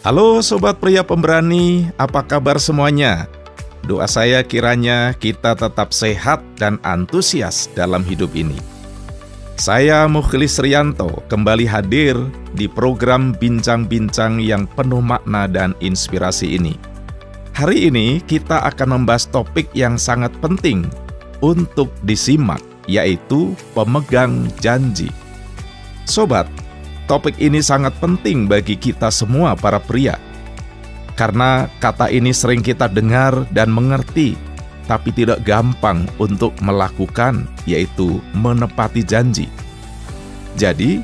Halo Sobat Pria Pemberani, apa kabar semuanya? Doa saya kiranya kita tetap sehat dan antusias dalam hidup ini. Saya Mukhlis Rianto kembali hadir di program Bincang-Bincang yang penuh makna dan inspirasi ini. Hari ini kita akan membahas topik yang sangat penting untuk disimak, yaitu pemegang janji. Sobat, topik ini sangat penting bagi kita semua para pria. Karena kata ini sering kita dengar dan mengerti, tapi tidak gampang untuk melakukan, yaitu menepati janji. Jadi,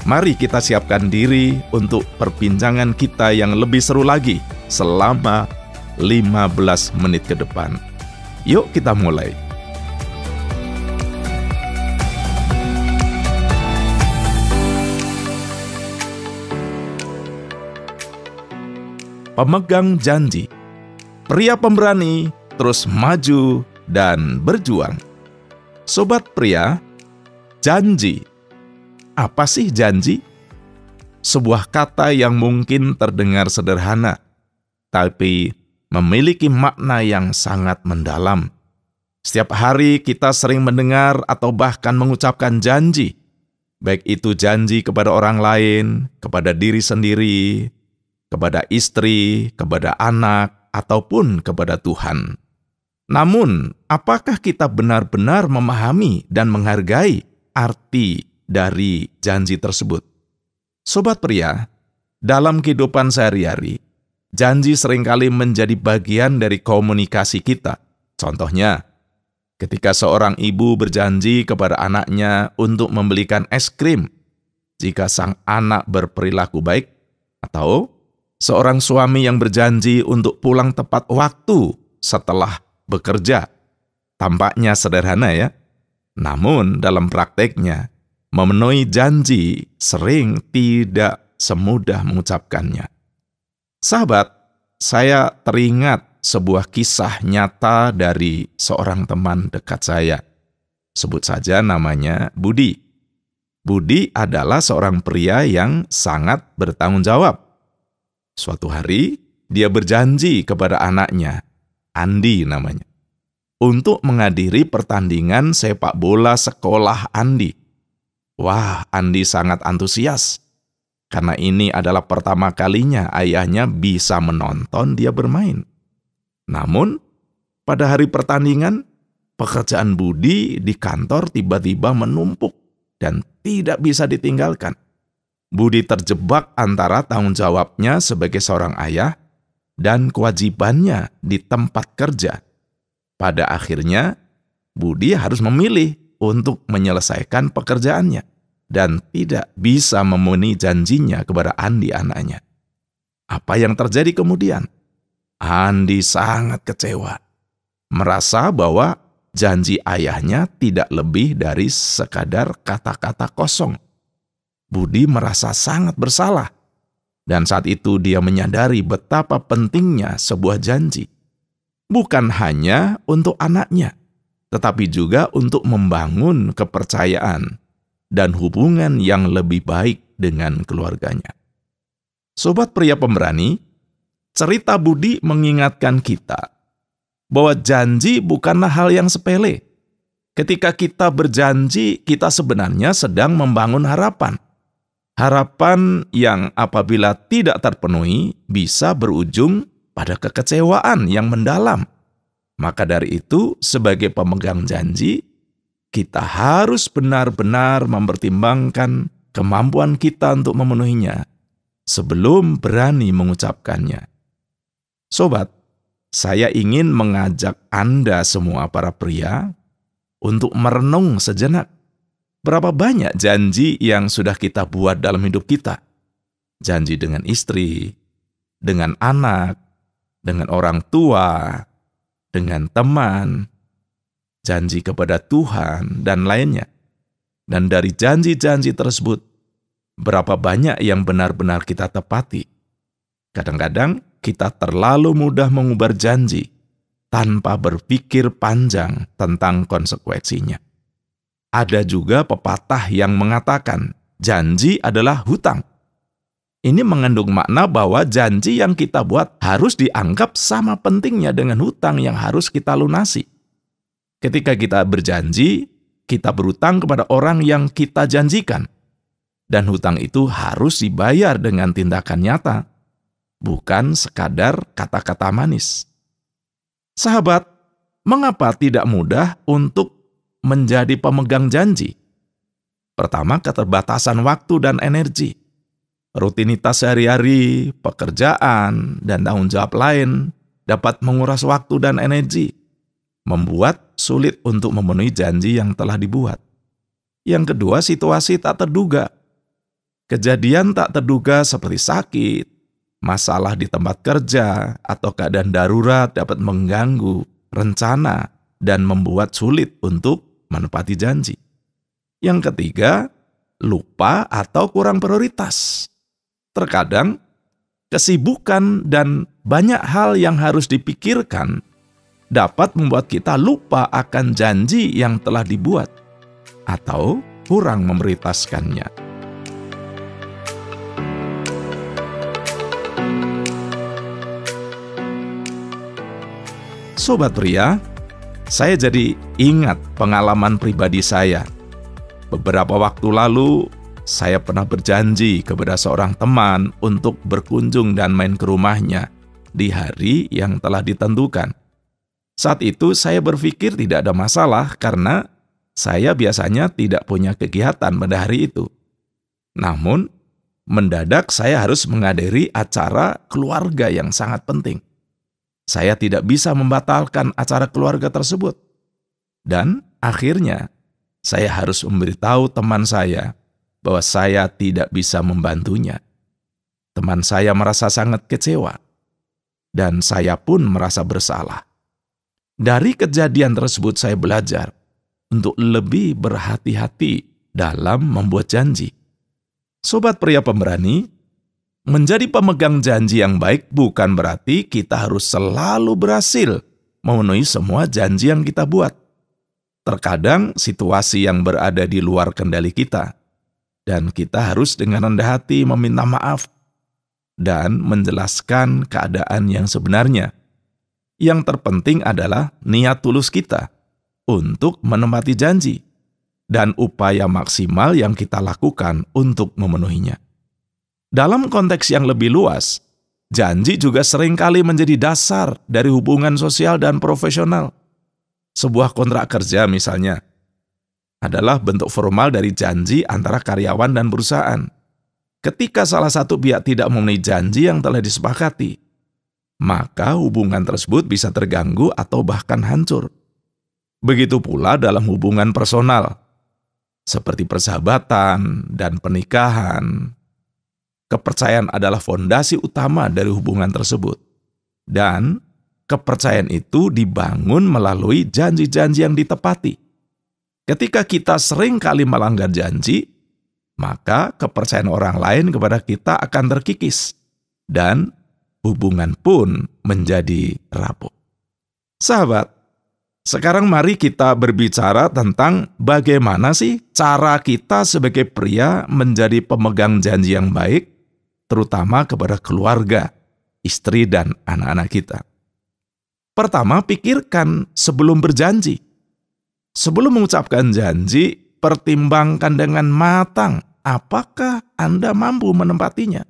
mari kita siapkan diri untuk perbincangan kita yang lebih seru lagi selama 15 menit ke depan. Yuk kita mulai. Pemegang janji. Pria pemberani terus maju dan berjuang. Sobat pria, janji. Apa sih janji? Sebuah kata yang mungkin terdengar sederhana, tapi memiliki makna yang sangat mendalam. Setiap hari kita sering mendengar atau bahkan mengucapkan janji, baik itu janji kepada orang lain, kepada diri sendiri, kepada istri, kepada anak, ataupun kepada Tuhan. Namun, apakah kita benar-benar memahami dan menghargai arti dari janji tersebut? Sobat pria, dalam kehidupan sehari-hari, janji seringkali menjadi bagian dari komunikasi kita. Contohnya, ketika seorang ibu berjanji kepada anaknya untuk membelikan es krim jika sang anak berperilaku baik, atau seorang suami yang berjanji untuk pulang tepat waktu setelah bekerja. Tampaknya sederhana ya, namun dalam prakteknya, memenuhi janji sering tidak semudah mengucapkannya. Sahabat, saya teringat sebuah kisah nyata dari seorang teman dekat saya. Sebut saja namanya Budi. Budi adalah seorang pria yang sangat bertanggung jawab. Suatu hari, dia berjanji kepada anaknya, Andi namanya, untuk menghadiri pertandingan sepak bola sekolah Andi. Wah, Andi sangat antusias, karena ini adalah pertama kalinya ayahnya bisa menonton dia bermain. Namun, pada hari pertandingan, pekerjaan Budi di kantor tiba-tiba menumpuk dan tidak bisa ditinggalkan. Budi terjebak antara tanggung jawabnya sebagai seorang ayah dan kewajibannya di tempat kerja. Pada akhirnya, Budi harus memilih untuk menyelesaikan pekerjaannya dan tidak bisa memenuhi janjinya kepada Andi anaknya. Apa yang terjadi kemudian? Andi sangat kecewa, merasa bahwa janji ayahnya tidak lebih dari sekadar kata-kata kosong. Budi merasa sangat bersalah, dan saat itu dia menyadari betapa pentingnya sebuah janji. Bukan hanya untuk anaknya, tetapi juga untuk membangun kepercayaan dan hubungan yang lebih baik dengan keluarganya. Sobat pria pemberani, cerita Budi mengingatkan kita bahwa janji bukanlah hal yang sepele. Ketika kita berjanji, kita sebenarnya sedang membangun harapan. Harapan yang apabila tidak terpenuhi bisa berujung pada kekecewaan yang mendalam. Maka dari itu, sebagai pemegang janji, kita harus benar-benar mempertimbangkan kemampuan kita untuk memenuhinya sebelum berani mengucapkannya. Sobat, saya ingin mengajak Anda semua para pria untuk merenung sejenak. Berapa banyak janji yang sudah kita buat dalam hidup kita? Janji dengan istri, dengan anak, dengan orang tua, dengan teman, janji kepada Tuhan, dan lainnya. Dan dari janji-janji tersebut, berapa banyak yang benar-benar kita tepati? Kadang-kadang kita terlalu mudah mengubah janji tanpa berpikir panjang tentang konsekuensinya. Ada juga pepatah yang mengatakan, janji adalah hutang. Ini mengandung makna bahwa janji yang kita buat harus dianggap sama pentingnya dengan hutang yang harus kita lunasi. Ketika kita berjanji, kita berhutang kepada orang yang kita janjikan. Dan hutang itu harus dibayar dengan tindakan nyata, bukan sekadar kata-kata manis. Sahabat, mengapa tidak mudah untuk menjadi pemegang janji? Pertama, keterbatasan waktu dan energi. Rutinitas sehari-hari, pekerjaan, dan tanggung jawab lain dapat menguras waktu dan energi, membuat sulit untuk memenuhi janji yang telah dibuat. Yang kedua, situasi tak terduga. Kejadian tak terduga seperti sakit, masalah di tempat kerja, atau keadaan darurat dapat mengganggu rencana dan membuat sulit untuk menepati janji. Yang ketiga, lupa atau kurang prioritas. Terkadang, kesibukan dan banyak hal yang harus dipikirkan dapat membuat kita lupa akan janji yang telah dibuat atau kurang memprioritaskannya. Sobat pria, saya jadi ingat pengalaman pribadi saya. Beberapa waktu lalu, saya pernah berjanji kepada seorang teman untuk berkunjung dan main ke rumahnya di hari yang telah ditentukan. Saat itu saya berpikir tidak ada masalah karena saya biasanya tidak punya kegiatan pada hari itu. Namun, mendadak saya harus menghadiri acara keluarga yang sangat penting. Saya tidak bisa membatalkan acara keluarga tersebut. Dan akhirnya, saya harus memberitahu teman saya bahwa saya tidak bisa membantunya. Teman saya merasa sangat kecewa, dan saya pun merasa bersalah. Dari kejadian tersebut saya belajar untuk lebih berhati-hati dalam membuat janji. Sobat pria pemberani, menjadi pemegang janji yang baik bukan berarti kita harus selalu berhasil memenuhi semua janji yang kita buat. Terkadang situasi yang berada di luar kendali kita, dan kita harus dengan rendah hati meminta maaf dan menjelaskan keadaan yang sebenarnya. Yang terpenting adalah niat tulus kita untuk menepati janji dan upaya maksimal yang kita lakukan untuk memenuhinya. Dalam konteks yang lebih luas, janji juga seringkali menjadi dasar dari hubungan sosial dan profesional. Sebuah kontrak kerja misalnya adalah bentuk formal dari janji antara karyawan dan perusahaan. Ketika salah satu pihak tidak memenuhi janji yang telah disepakati, maka hubungan tersebut bisa terganggu atau bahkan hancur. Begitu pula dalam hubungan personal, seperti persahabatan dan pernikahan. Kepercayaan adalah fondasi utama dari hubungan tersebut. Dan kepercayaan itu dibangun melalui janji-janji yang ditepati. Ketika kita sering kali melanggar janji, maka kepercayaan orang lain kepada kita akan terkikis. Dan hubungan pun menjadi rapuh. Sahabat, sekarang mari kita berbicara tentang bagaimana sih cara kita sebagai pria menjadi pemegang janji yang baik, terutama kepada keluarga, istri, dan anak-anak kita. Pertama, pikirkan sebelum berjanji. Sebelum mengucapkan janji, pertimbangkan dengan matang apakah Anda mampu menepatinya.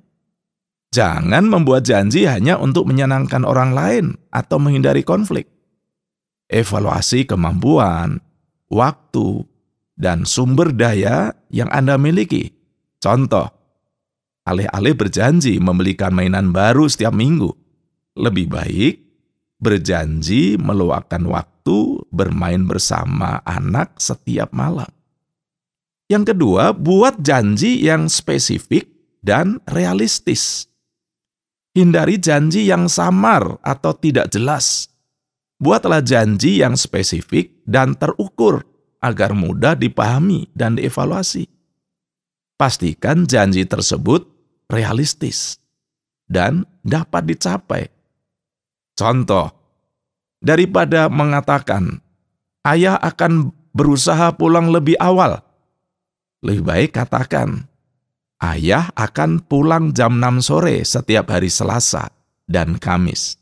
Jangan membuat janji hanya untuk menyenangkan orang lain atau menghindari konflik. Evaluasi kemampuan, waktu, dan sumber daya yang Anda miliki. Contoh, alih-alih berjanji membelikan mainan baru setiap minggu, lebih baik berjanji meluangkan waktu bermain bersama anak setiap malam. Yang kedua, buat janji yang spesifik dan realistis. Hindari janji yang samar atau tidak jelas. Buatlah janji yang spesifik dan terukur agar mudah dipahami dan dievaluasi. Pastikan janji tersebut realistis dan dapat dicapai. Contoh, daripada mengatakan, "Ayah akan berusaha pulang lebih awal," lebih baik katakan, Ayah akan pulang jam 6 sore setiap hari Selasa dan Kamis.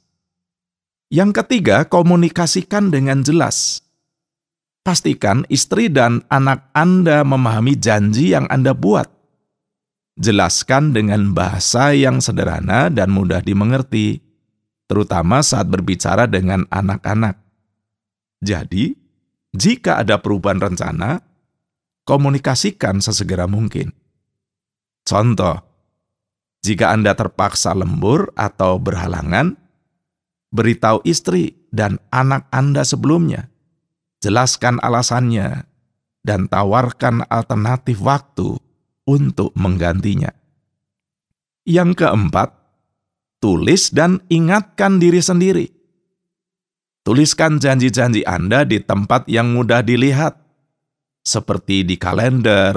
Yang ketiga, komunikasikan dengan jelas. Pastikan istri dan anak Anda memahami janji yang Anda buat. Jelaskan dengan bahasa yang sederhana dan mudah dimengerti, terutama saat berbicara dengan anak-anak. Jadi, jika ada perubahan rencana, komunikasikan sesegera mungkin. Contoh, jika Anda terpaksa lembur atau berhalangan, beritahu istri dan anak Anda sebelumnya. Jelaskan alasannya dan tawarkan alternatif waktu untuk menggantinya. Yang keempat, tulis dan ingatkan diri sendiri. Tuliskan janji-janji Anda di tempat yang mudah dilihat, seperti di kalender,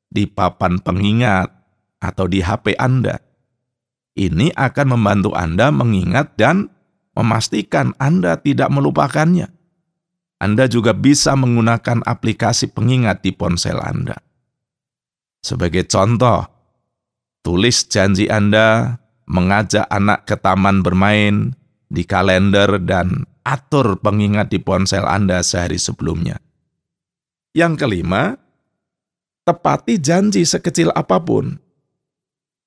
di papan pengingat, atau di HP Anda. Ini akan membantu Anda mengingat dan memastikan Anda tidak melupakannya. Anda juga bisa menggunakan aplikasi pengingat di ponsel Anda. Sebagai contoh, tulis janji Anda mengajak anak ke taman bermain di kalender dan atur pengingat di ponsel Anda sehari sebelumnya. Yang kelima, tepati janji sekecil apapun.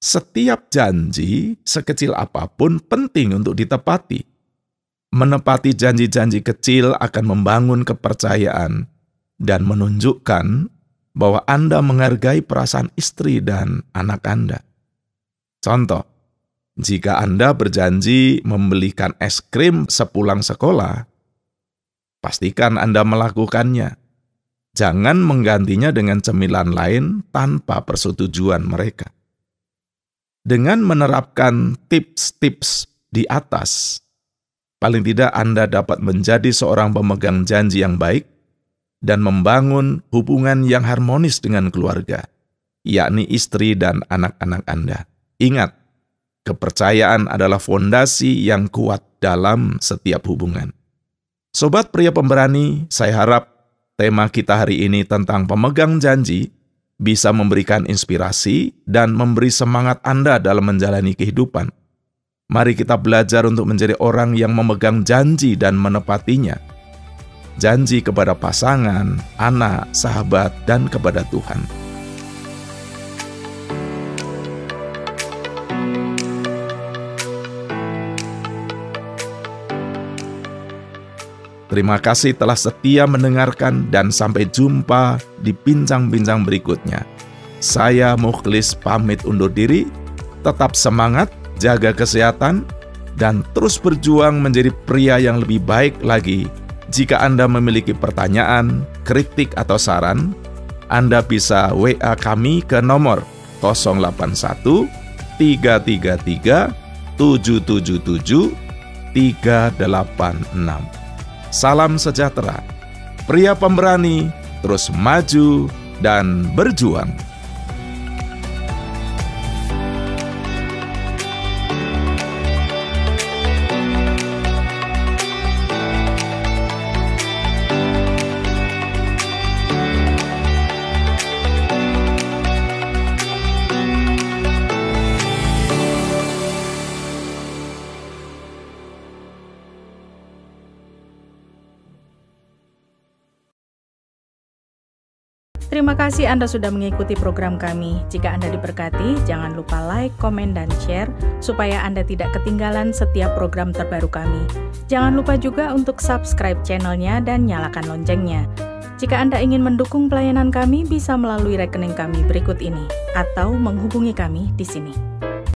Setiap janji sekecil apapun penting untuk ditepati. Menepati janji-janji kecil akan membangun kepercayaan dan menunjukkan bahwa Anda menghargai perasaan istri dan anak Anda. Contoh, jika Anda berjanji membelikan es krim sepulang sekolah, pastikan Anda melakukannya. Jangan menggantinya dengan cemilan lain tanpa persetujuan mereka. Dengan menerapkan tips-tips di atas, paling tidak Anda dapat menjadi seorang pemegang janji yang baik dan membangun hubungan yang harmonis dengan keluarga, yakni istri dan anak-anak Anda. Ingat, kepercayaan adalah fondasi yang kuat dalam setiap hubungan. Sobat pria pemberani, saya harap tema kita hari ini tentang pemegang janji bisa memberikan inspirasi dan memberi semangat Anda dalam menjalani kehidupan. Mari kita belajar untuk menjadi orang yang memegang janji dan menepatinya. Janji kepada pasangan, anak, sahabat, dan kepada Tuhan. Terima kasih telah setia mendengarkan dan sampai jumpa di bincang-bincang berikutnya. Saya Mukhlis pamit undur diri, tetap semangat, jaga kesehatan, dan terus berjuang menjadi pria yang lebih baik lagi. Jika Anda memiliki pertanyaan, kritik, atau saran, Anda bisa WA kami ke nomor 081 333 777 386. Salam sejahtera, pria pemberani, terus maju dan berjuang. Terima kasih Anda sudah mengikuti program kami. Jika Anda diberkati, jangan lupa like, komen, dan share supaya Anda tidak ketinggalan setiap program terbaru kami. Jangan lupa juga untuk subscribe channelnya dan nyalakan loncengnya. Jika Anda ingin mendukung pelayanan kami, bisa melalui rekening kami berikut ini atau menghubungi kami di sini.